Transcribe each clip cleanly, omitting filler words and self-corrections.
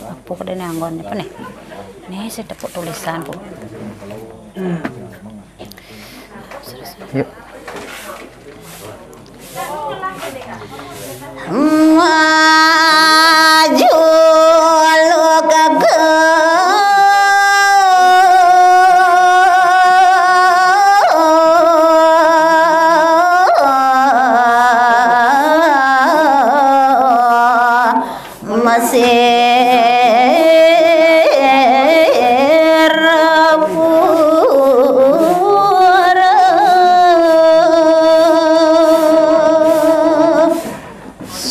Apa kode nanggon apa nih? Nih saya dapat tulisan bu. Yuk. Maju lu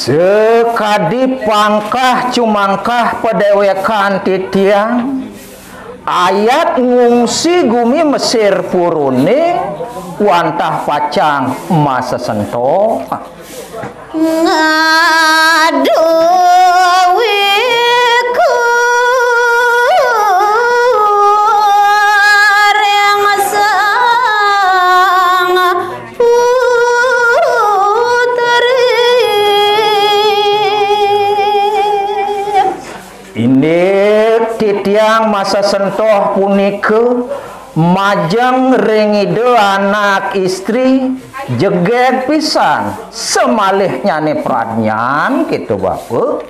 sekadi pangkah cumangkah pedewekan titiang ayat ngungsi gumi Mesir purune wantah pacang masa sento ngaduwiku yang sang putri ini titiang masa sentoh punike majang rengide anak istri jeget pisan semalihnya nih pradnyan gitu bapak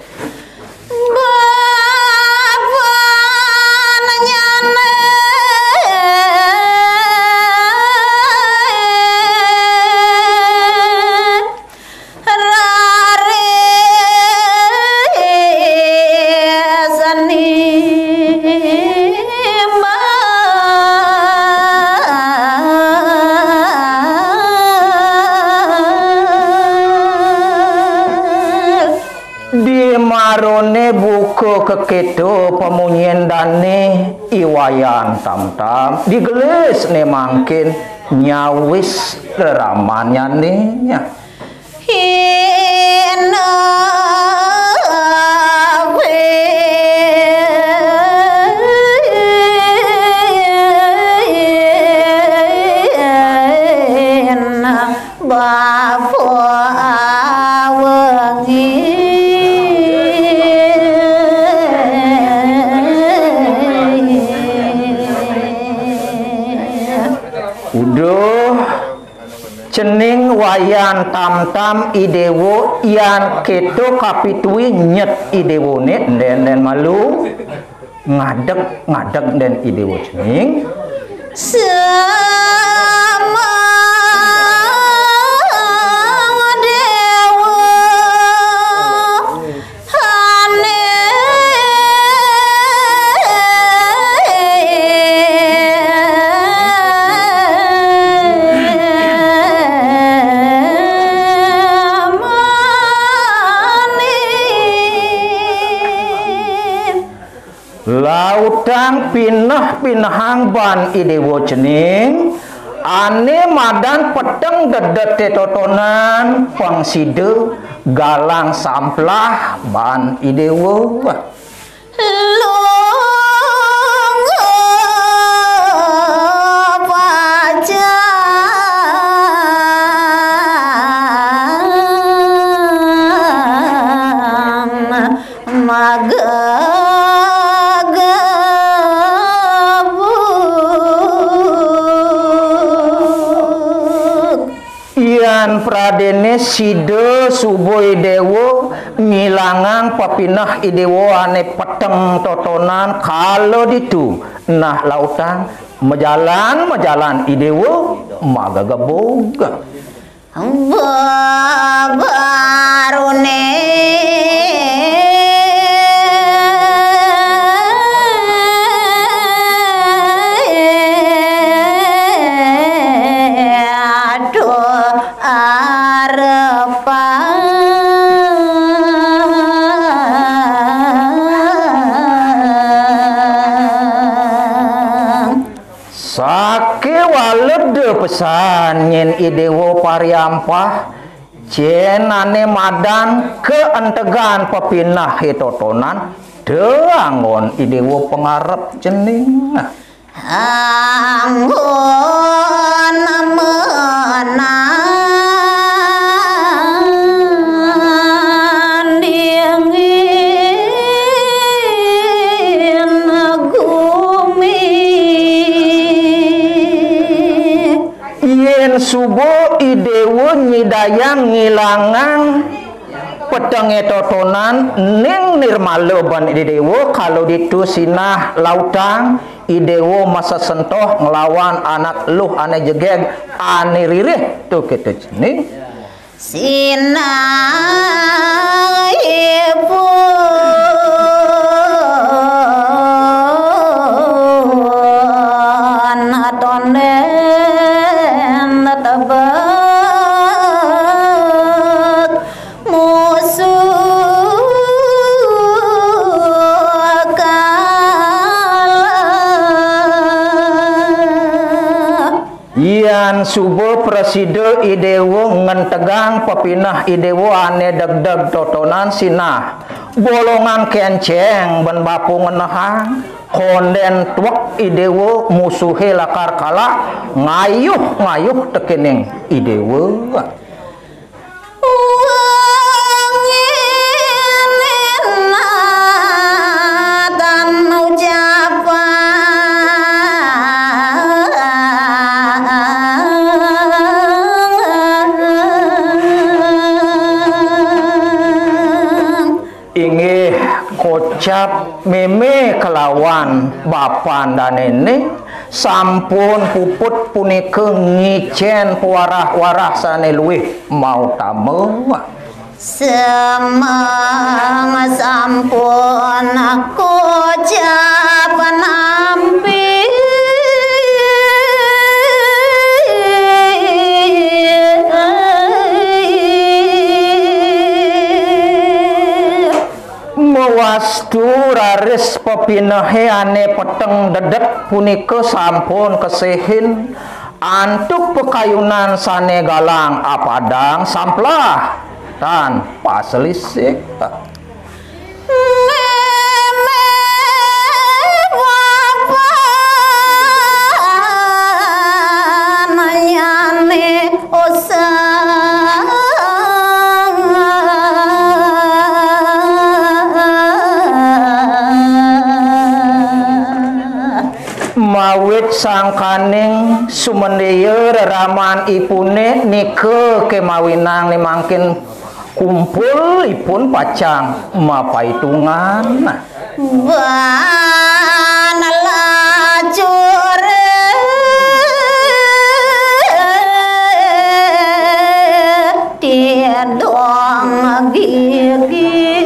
marone buku keketo pemunyian dane iwayan tam-tam digelis ne mangkin nyawis keramannya nih ya. Cening wayan tam-tam idewo yang keto kapitui nyet idewo ne den malu ngadek den idewo cening lautang pinah-pinahang ban idewo cening ane madan peteng dedet tetotonan pangside galang samplah ban idewo pradene side suboy dewo ngilangan papinah idewo ane peteng totonan kalau ditu nah lautan majalan idewo magaga boga barune pesan nyen idewo pariampah cenane madan keentegan pepinah hitotonan deangon idewo pengarep cening anggon menang idewo nyidayang ngilangan pedang totonan ning nirmalo ban idewo kalau ditu sinah lautang idewo masa sentoh ngelawan anak luh ane jegeg ane ririh tuh kita nih sinah ibu natonen tabak musuh kalah Ian subuh preside idewo ngentegang pepinah idewo ane deg-deg totonan sinah bolongan kenceng ben bapu ngenahang konden tuak idewo musuhe lakar kala ngayuh tekening idewo ingih kocap meme kelawan bapan dan nenek sampun puput punika ngicen puarah-warah sane luwih mau tamu semang sampun aku japan nampi wastu raris pepinahe ane peteng dedek punika sampun kesehin antuk pekayunan sane galang apadang samplah tanpa selisih mawit sangkaning sumendaya reraman ipune nike kemawinang nimangkin kumpul ipun pacang mapaitungan banalajur tiadong gigi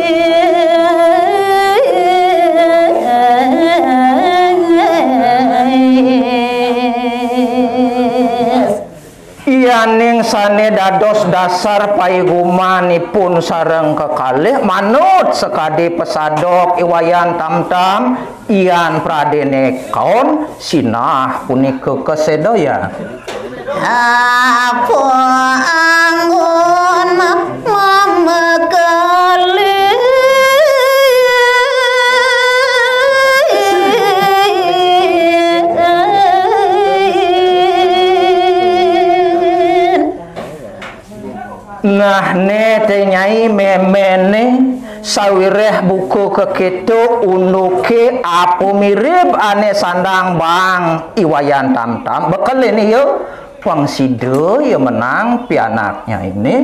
iyaning sane dados dasar paigumanipun sareng kekalih manut sekadi pesadok iwayan tamtam iyan pradene kaon sinah punika kesedaya apa anggun mamekali nah ne tenyai memene sawireh buku keketu unuke apu mirip ane sandang bang iwayan tamtam bekal ini yo pangsido yo menang pianaknya ini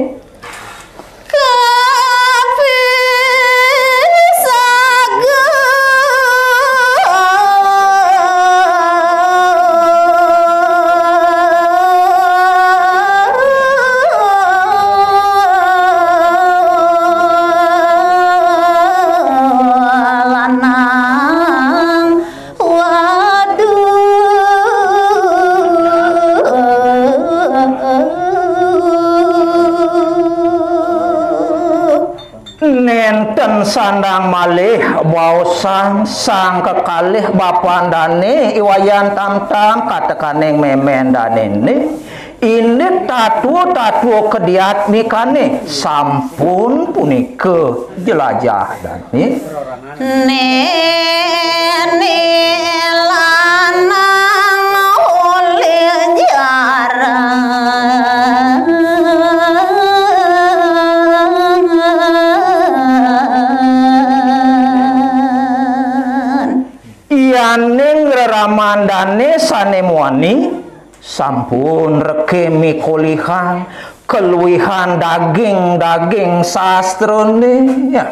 nenten sandang malih baosan sang kekalih bapan dane iwayan tamtam katekaning memen dane ini tatu kediat mikane sampun punika jelajah dane nene lanang oleh jarang iyaning reraman dane sane muani sampun reke mikolihan keluwihan daging-daging sastrone ya.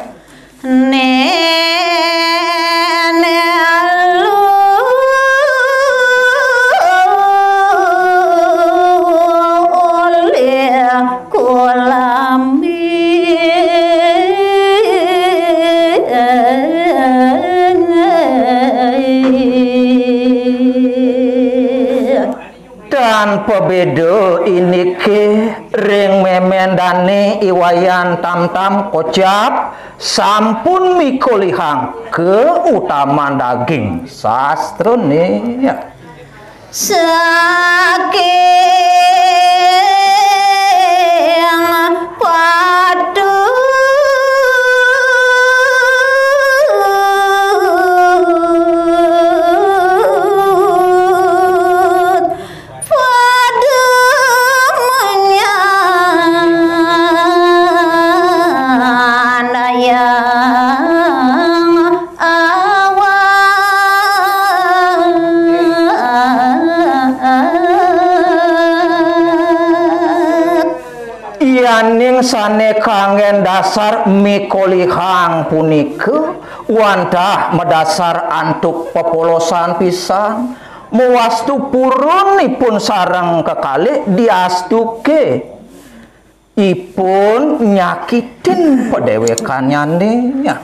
Dan pebeda ini ke ring memendane iwayan tam-tam kocap sampun mikolihang keutamaan daging sastrone ya. Saking padu yaning sane kangen dasar mikolihang punike wandah medasar antuk pepolosan pisan muwastu purunipun sareng kekalih diastuke ipun nyakitin pedewekannya nih ya.